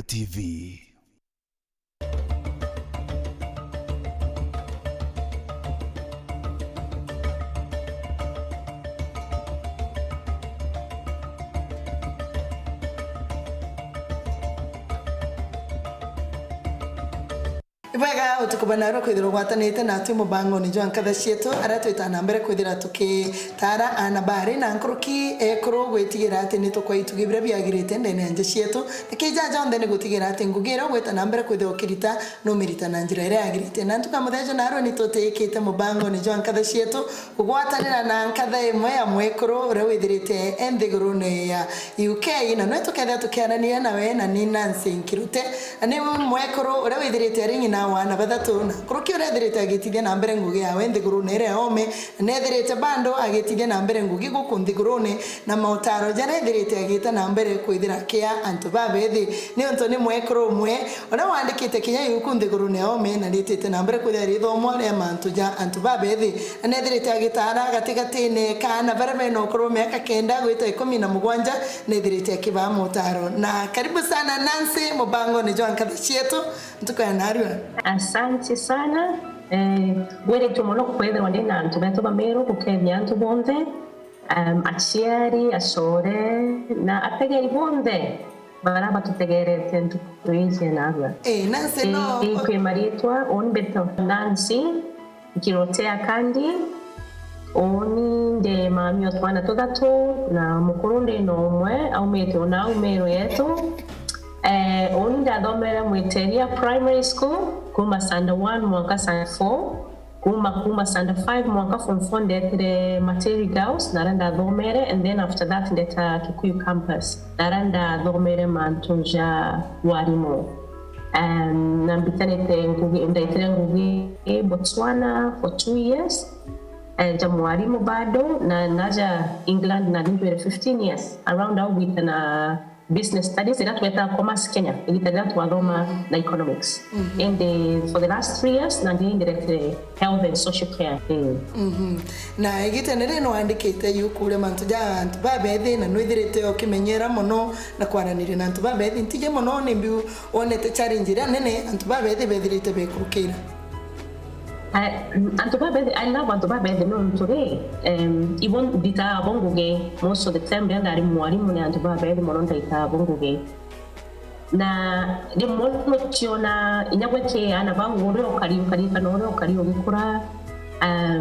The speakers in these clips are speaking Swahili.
Ero TV. Ibega utukubanaro kwithira gwatanite na timu bango ni Nkatha Cietu aratwita na mbere kwithira tuki tara anabari na nkruki ekro gwetigira ati ni tukwa itugibira biagirite ndene anje Cietu nikija jonde ni gutigira ati ngugira gweta na mbere kwithira ukirita no mirita na njira ire agirite na tukamuthejo naro ni tutekite mubango ni Nkatha Cietu kugwatanira na Nkatha imwe ya mwekro ure withirite enthiguru ne ya UK na no tuketha tukiarania nawe na ni Nancy Nkirute ani mwekro ure withirite ringina wana bathatu na kuruki urethirite agitithia na mbere ngugi yawe nthiguru nere ome nethirite bando agitithia na mbere ngugi guku nthiguruni na mautaro jana ethirite agita na mbere kwithira kia antu babethi ni onto ni mwekro umwe ona wandikite kinya yuku nthiguruni ome na ritite na mbere kwithira rithomo ria mantu ja antu babethi nethirite agitara gatigatine kana barame no kro miaka kenda gwita 17 nethirite akiba mautaro na karibu sana Nancy mubango ni Nkatha Cietu ntukana ariwa. Asante sana. Were tumono kwethera wande na ntubeto bamero kukenya ntu bonde achiari asore na apegeri bonde baraba tutegerete ntu kwije narwa. Nancy no kwe Aritwa on beto Nancy kirotea kandi oni de mami otwana todatu na mukurunde no mwe au meto na umero yetu. Oni ndathomera Mwiteria Primary School kuma Sanda 1 mwaka Sanda 4 kuma Sanda 5 mwaka form 4 ndetire Materi Girls naranda thomere and then after that ndeta Kikuyu campus naranda thomere mantunja warimo na mbitanite ngugi ndetire ngugi Botswana for 2 years Jamuarimu bado na naja England na nibere 15 years around our with na business studies ila tuweta commerce Kenya ilitaja tuwadoma na economics and for the last 3 years na ndi direct health and social care na egite nere no andikite yukure mantu ja antu babethi na nwithirite okimenyera muno na kwaranire na antu babethi ntije muno ni mbiu onete challenge ira nene antu babethi bethirite bekurukira. I love Antubabe no today. Even dita bongoge most of the time benda ari mwalimu ne Antubabe mono dita bongoge. Na de mono chiona inyagweke anabangore okari kanore okari ogikura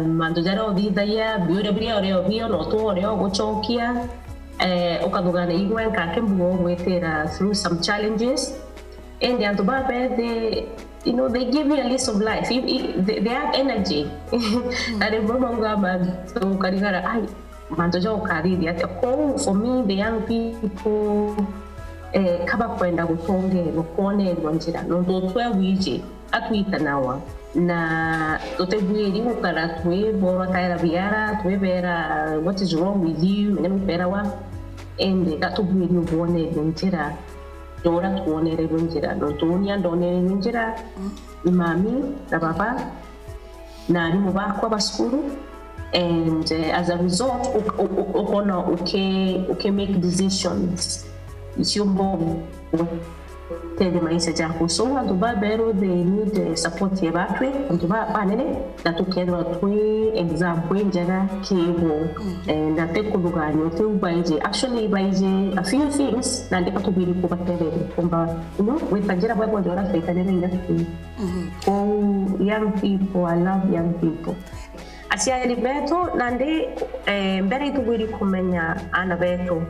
mandojara odida ya biore bio no to ore ogochokia okadugana igwen kakembuo gwetera through some challenges and Antubabe you know, they give you a lease of life. They have energy. And they so Karigara, I mantojo Kariri. For me, the young people kaba kwenda gutonge gukone rwanjira no dotwe wije atwita nawa na totebwiri ukara twe bora kaira biara twebera what is wrong with you and bera wa and that tubwiri ubone rwanjira dora tuonere rwanjira no tunia ndonere rwanjira mami na baba na alimu bakwa baskuru and as a result ukona okay make decisions isyombo tende maisha jako so Antubabe they need support yebatwe Antubabe nene na tukero twe example njara kibo na tekuluganyo tubaije actually baije a few things na ndika tubiri kubatele kumba witanjira bwebo ndora faitanere industry young people. I love young people asia elibeto nande mbere tubiri kumenya anabeto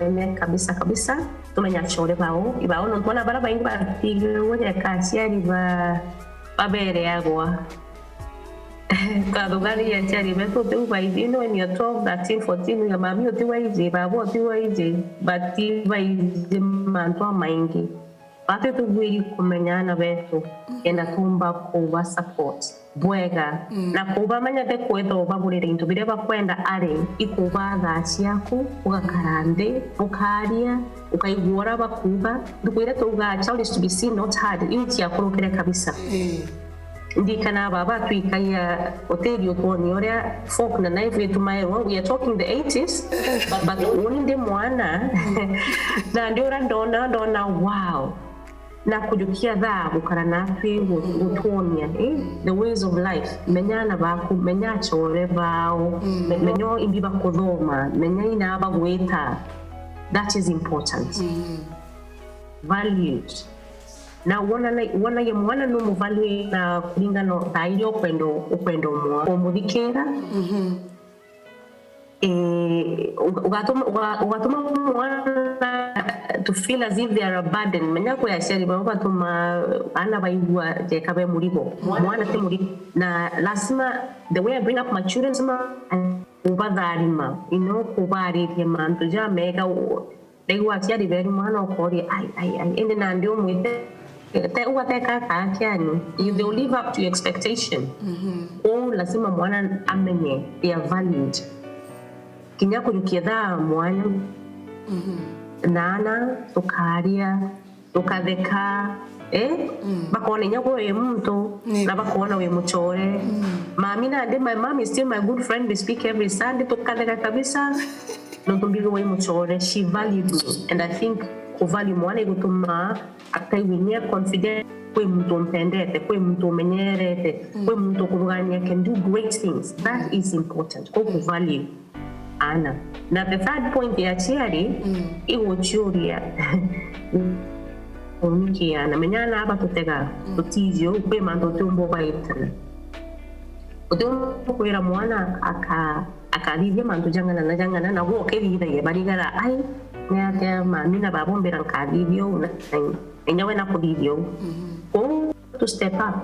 mene kabisa tumenya chole bao ibao no twana bara baingi batigwe wone kasia riba babere yagwa kadogari ya chari beto tu baidi no when you're 12 13 14 ya mami otiwaije babo otiwaije bati baije mantwa maingi bate tu bwiri kumenyana beto enda tumba kuba support bwega na kuba manya de kwedo bagurire into bireba kwenda are ikuba gaci yaku ugakarande ukaria ukaigora bakuba dukwire to gacha uri to be seen not hard inti yakurukire kabisa ndikana baba tuikaya hoteli utoni oria folk na naive tumairwa. We are talking the 80s but uninde mwana na ndio ndona wow na kujukia dha gukara natwe gutonia the ways of life menyana baku menya chore bao menyo imbiba kuthoma menya ina abagweta. That is important. Values na wana ye mwana no mu value na kulingana taili upendo mwa omudikera ugatuma mwana to feel as if they are a burden. Menya ko yashari bagatuma ana baigwa je kabe muribo mwana te muri na lasima the way I bring up my children sama ubadharima kubari ye manto ja mega degwa tiari very mwana okori ai ende na ndio mwite te ugateka kakiani you will live up to your expectation. Lazima mwana amenye they are valued kinyako yukiedha mwana nana tukaria tukadeka bakone nyako we mtu na bakona we muchore mami na my mom is still my good friend. We speak every Sunday tukadeka kabisa no tumbigo we muchore. She valued me and I think kuvalue mwana gutuma akaiwinia confident kwe mtu mpendete kwe mtu menyerete kwe mtu kurugania can do great things. That is important kwa kuvalue ana. Na the third point ya chiari iwo churia unikia na menyana aba tutega tutizio kwe mando tumbo baitana utumbo kwera mwana akalivya mando jangana na wo kevida ye barigara ai nyaka mamina babombera nkadivyo na enyawe na kudivyo to step up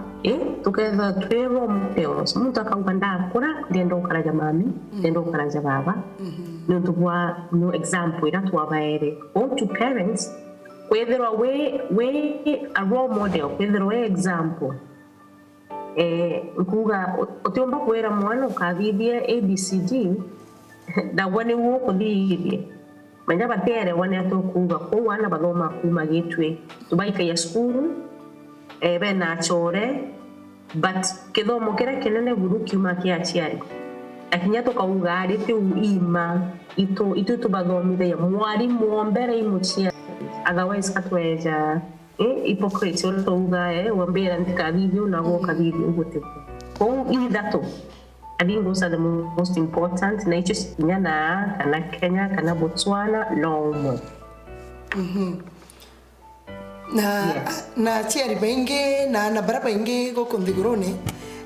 together twero muteos muntu akauganda kura ndendo karaja mami ndendo karaja baba nutubwa no example ira twabaere all to parents whether we a role model whether we example nkuga otomba kwera mwana ukadivye ABCD da wane wo kudivye manya batere wane atokuga ko wana bagoma kuma gitwe tubaika ya skuru bena chore but kithomo kira kinene guru kiuma kia chiari akinya to kauga rite uima ito tubathomithia mwarimu mbere imuchia otherwise katweja hypocrite to uga wambera ndikadithio na goka thithio gute ko ithato. I think those are the most important. Na just nyana kana Kenya kana Botswana no more. Na chiari bengi na bara bengi go kondigurone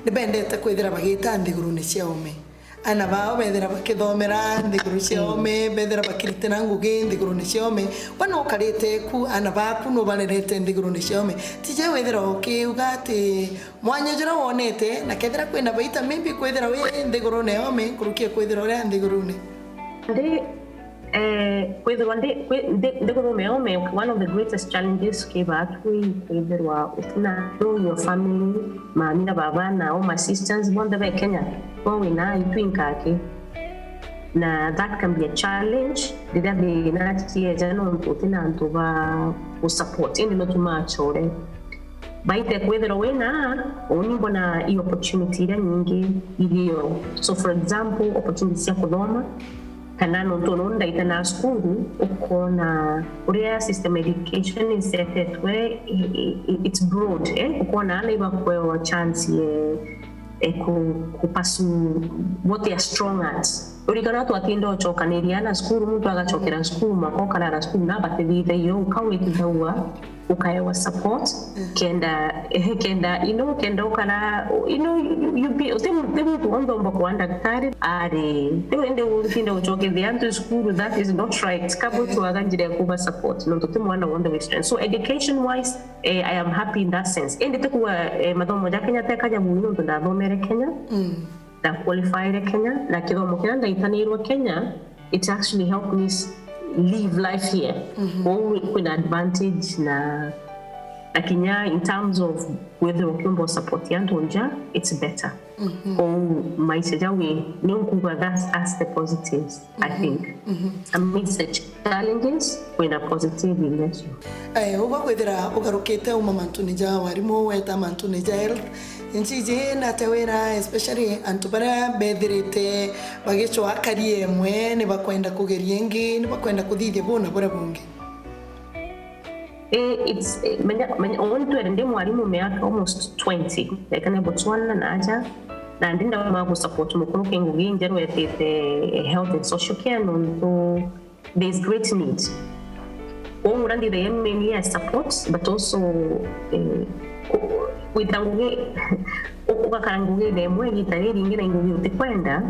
dependete kwithira bagita ndigurune ciome ana bao bethira bakithomera ndiguru ciome bethira bakiritana ngugi ndigurune ciome wana ukarite ku ana baku no banerete ndigurune ciome tije wethira ukiugati mwanya jira wonete na kethira kwina baita maybe kwithira we ndigurune ome kurukia kwithira ore ndigurune one of the greatest challenges know your family, mamina baba na all my sisters bonde be Kenya we na itwinkake na that can be a challenge dida be na tie jano utina ntuba support indi no tumachore baite kwethero we na onimbo na I opportunity nyingi iliyo. So for example opportunity ya kuthoma kana no tononda itana skuru ukona uria system education is set where it's broad ukona ana kwa chance kupasu what they are strong at urigana to atindo choka niliana skuru mtu agachokera skuru makoka na skuru na batevide yo ukawetidwa ukaewa support kenda kenda ukana you be temu kuomba kwa daktari are ende utinda uchoke the anti school that is not right kabo to aganjira kuba support no temu wana wonder western. So education wise I am happy in that sense ende tekuwa madomo ya Kenya tekaja muno ndabomere Kenya na qualified Kenya na kidomo kenda itanirwa Kenya. It actually helped me live life here with advantage na Kenya in terms of whether ukimbo support yantonja it's better maisha jawe nikuga that's the positives I think amidst the challenges when a positive relation uba kwethira ugarukite uma mantu nija warimu weta mantu nija health inchije na tewera especially antubara bethirite bagicho akari emwe ne bakwenda kugeria ingi ne bakwenda kuthithia bona bora bungi. It's onto ende mwalimu miaka almost 20 ekane Botswana naja na ndinda mago support mukuru kengugi njero etete health and social care no there's great need. Urandi the many support but also witanguge ukakanguge demwe gitari ringira ngugi utikwenda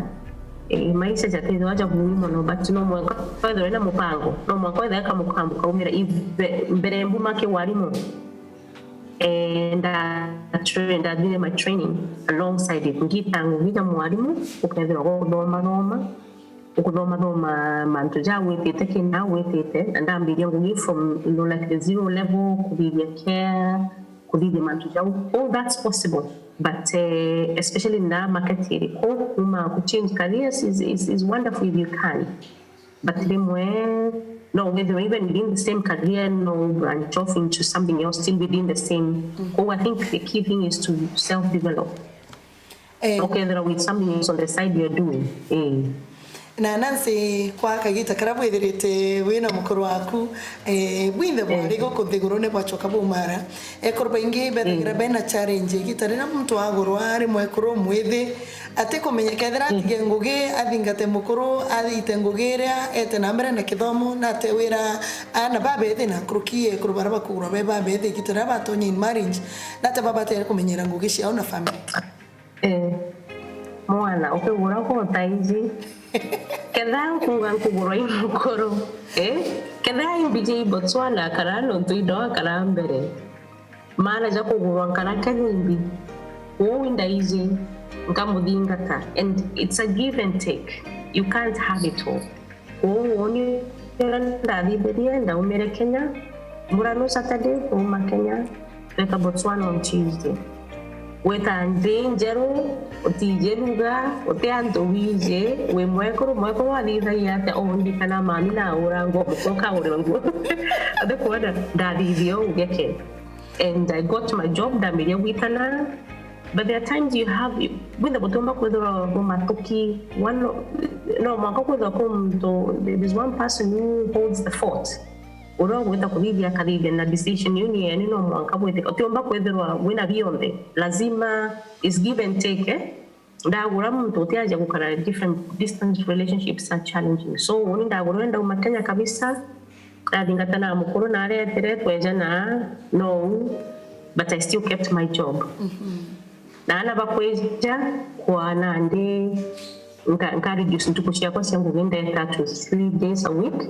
maisha jathizo aja kunyuma no but no mwaka further na mupango no mwaka da kama mukambu kaumira mbere mbuma ke walimu and I did my training alongside it ngita mwalimu ukethera ukudoma mantuja wetete kina wetete and I'm beginning from like the zero level kubidia care kubidia mantuja all that's possible. But especially in the MAKENA, to change careers is wonderful if you can. But no, whether even within the same career, no branch off into something else, still within the same. I think the key thing is to self-develop. Okay, there is something else on the side you're doing. Na nansi kwa kagita karabu ithirite wina mukuru waku bwithe bwari gukuthiguru ne bwachoka bumara ekorba ingi bethagira bena challenge gitari na muntu agurwa ari mwekuru mwithi ati kumenyeka thira atige ngugi athingate mukuru athite ngugiria ete na mbere na kithomo na te wira ana babethi na krukie kurubara bakugura be babethi gitara batonye in marriage na te babate kumenyera ngugi cia ona family mwana ukigura ko taizi Kedha kugura imukoro kedha imbije Botswana karano tuido karambere mana ja kugura kana kanimbi winda izi nkamudingata and it's a give and take. You can't have it all. Oni randa liberia nda umere Kenya murano Saturday uma Kenya reka Botswana on Tuesday. Weta ndengero otijeruga oteando wije we mwekoro alida yate ondi kana mami na urango mukoka urango adekwada dadivio ugeke and I got my job da media witana but there are times you have with the botomba kwedoro matoki one no makoko komto there's one person who holds the fort uro weta kuvidia kadide na decision union no mwanka bwete otiomba kwetherwa wina bionde lazima is give and take ndagura muntu otiaje gukara different distance relationships are challenging so oni ndagura enda umakenya kabisa adingata na mukuru na are tere tweja na no but I still kept my job na ana bakweja kwa nande nka reduce ntukushia kwa siangu ngende 3 days a week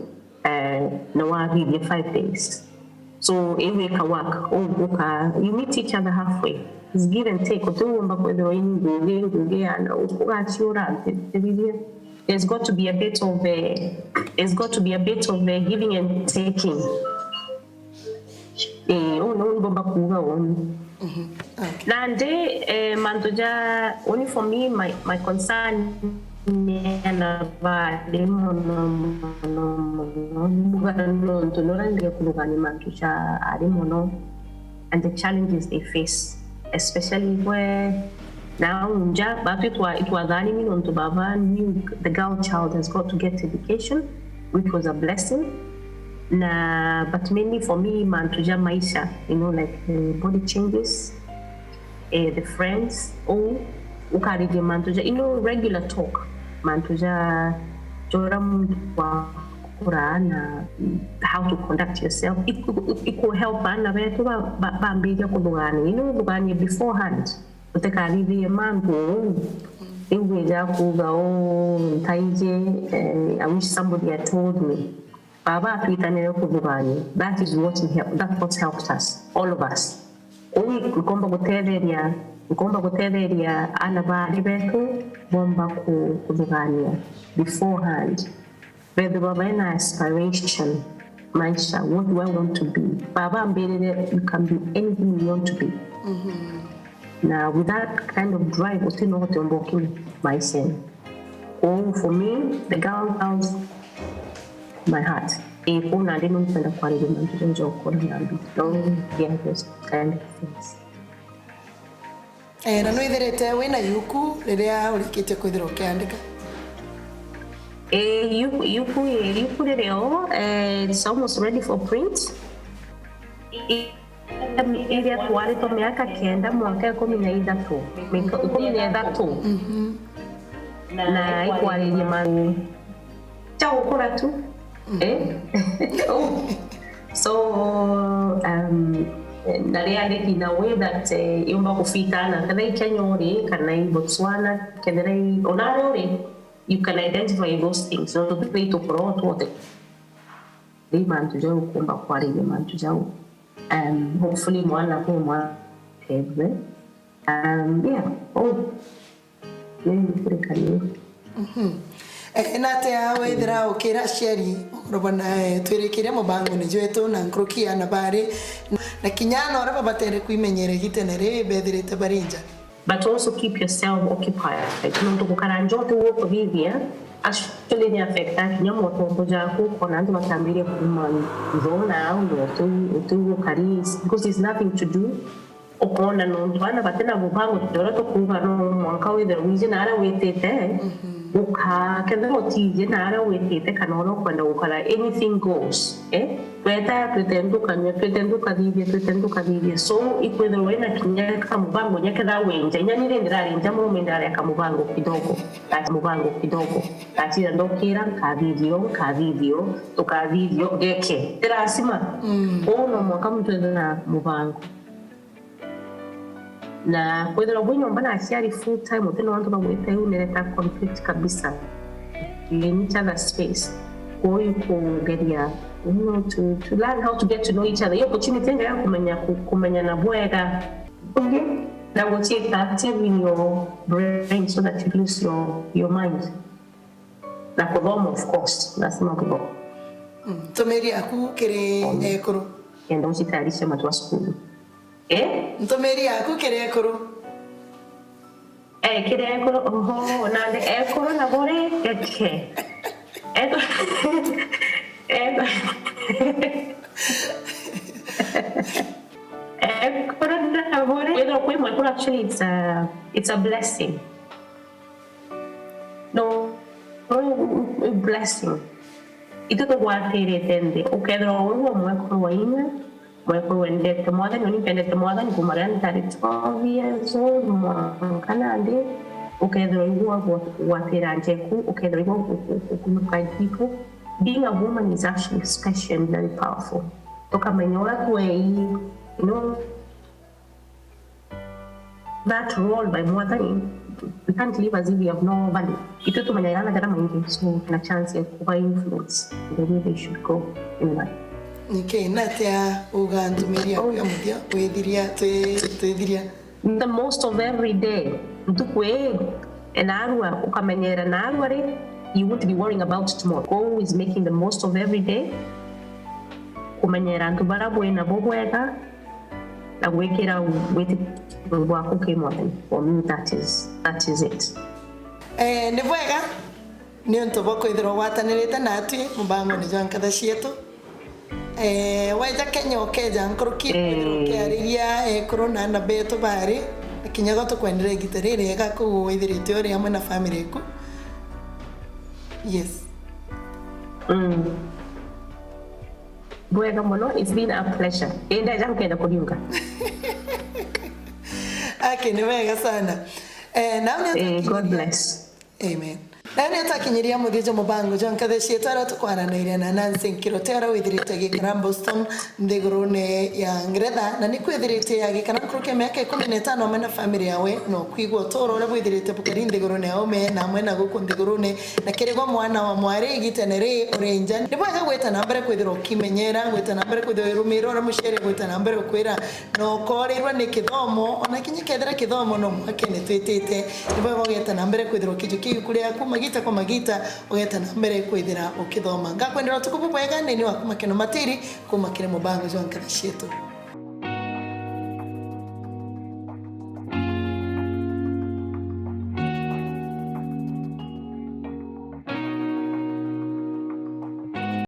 no one 5 days. So every can work. You meet each other halfway. It's give and take. There's got to be a bit of giving and taking. Nande mantoja only for me my concern and the challenges they face, especially where now it was the girl child has got to get education, which was a blessing. But mainly for me, mantuja maisha, like the body changes, the friends, ukarije mantuja, regular talk. Mantuja joram wa Qur'an, how to conduct yourself. It could help ana betu ba mbija kudugani. Dugani beforehand. Utekaribi mango. Ingweja kuga taije. I wish somebody had told me. Baba tuitanere kudugani. That is what that's what helped us, all of us. Ukomba kutetheria ana bari betu bomba kudugania beforehand. Whether baba ina aspiration maisha, what do I want to be? Baba mbele you can be anything you want to be. Now with that kind of drive, we still know what I'm working myself. For me, the girl has my heart. If una didn't find a quality man to joke on and don't get this kind of things. Na no itherete wina yuku riria urikite kwithira ukiandika? Yuku rĩrĩo, it's almost ready for print. Iria twarĩtwo mĩaka 9 mwaka 13 na ikwarĩria maru cha gũkũra tu. So nariandĩki na way that yumba kufika na kana Kenya uri kana Botswana kana onare uri, you can identify those things. So to be to pro to the man to jau kumba kwari man to jau. Hopefully mwana kwa mwana hebe. Yeah. Oh. Na te awe idra ukira sheri robana twirikire mubango ni jwetu na nkrukia na bare na kinyana ora babatere kuimenyere gitenere bethirite barinja. But also keep yourself occupied. Nonto kukaranjote uko vivia actually ni affecta kinyamo to jako kona ndo matambire kuma zona au tu karis because there's nothing to do. Okona no bana batena mubango dora to kuva no mwanka wither wizi na ara wetete uka kenda motije na ara wetete kanoro kwenda ukala anything goes weta pretendu kadivia so ikwenda wena kinyaka kama mubango nyakeda wenja nyani ndira rinja mu mendara ya mubango kidogo ati ndokira kavideo tukavideo geke terasima ono mwaka mtenda na mubango na kwethera bwenyo mbana aciari full time uteno wantu bagwete unereta conflict kabisa in each other space kugeria to learn how to get to know each other. Yo opportunity ya kumenya na bwega na what you active in your brain so that you lose your mind na kodoma of course that's not good. Tomeri aku kere ekoro enda usitayarishe matwa school. Ntomeri yako kere ekoro. Kere ekoro oho nande ekoro na bore eke. Ekoro na bore. Whether we might actually it's a blessing. No, a blessing. Ito to guardare tende. Okay, there are one more waina. When the mother only pended the mother Gumaran Aritwa years old, Canadi, okay, the what Jeku, okay, the Gumakai people. Being a woman is actually special and very powerful. Toka Manyola way, you know, that role by mother, we can't live as if we have no value. Ito to Manayana Garamangi, so a chance of influence the way they should go in life. Okay, natea ugandu meria kwa mudia tuediria the most of every day tukwe enarwa ukamenyera narwa re you won't be worrying about tomorrow. Go is making the most of every day kumenyera ntu barabwe na bobwega na wekera weti wako kemwaten. For me that is it. Ne bwega ni ntu boko idro watanirete natu mubango ni Nkatha Cietu. Waja Kenya okeja nkruki kiariria corona na beto bari kinyaga to kwendere gitarire ega ku ithirite ori amwe na family ku. Yes. Bwega mono, it's been a pleasure. Enda jangu kenda kudiunga. Okay, ni wega sana. God bless. Amen. Na neta kinyiria muthije mubango Nkatha Cietu aratukwana na iria na Nancy Nkirotera withirite gikara Boston ndigurune ya Ngeretha na nikwithirite ya gikara kruke miaka 15 mena family yawe no kwigwo toro ore withirite bukari ndigurune ome na mwena guku ndigurune na kirigwo mwana wa mwari gitenere orenja ndibwaga gweta nambere kwithiro kimenyera gweta nambere kwithiro irumiro ora muchere gweta nambere kwira no korirwa ni kithomo ona kinyikethera kithomo no mwakene twitite ndibwaga gweta nambere kwithiro kijuki kuria kuma magita kwa magita ugeta nambere kwithira ukithoma ngakwendera tukubu bwega nini waku MAKENA matiri kuma kire mubango Nkatha Cietu.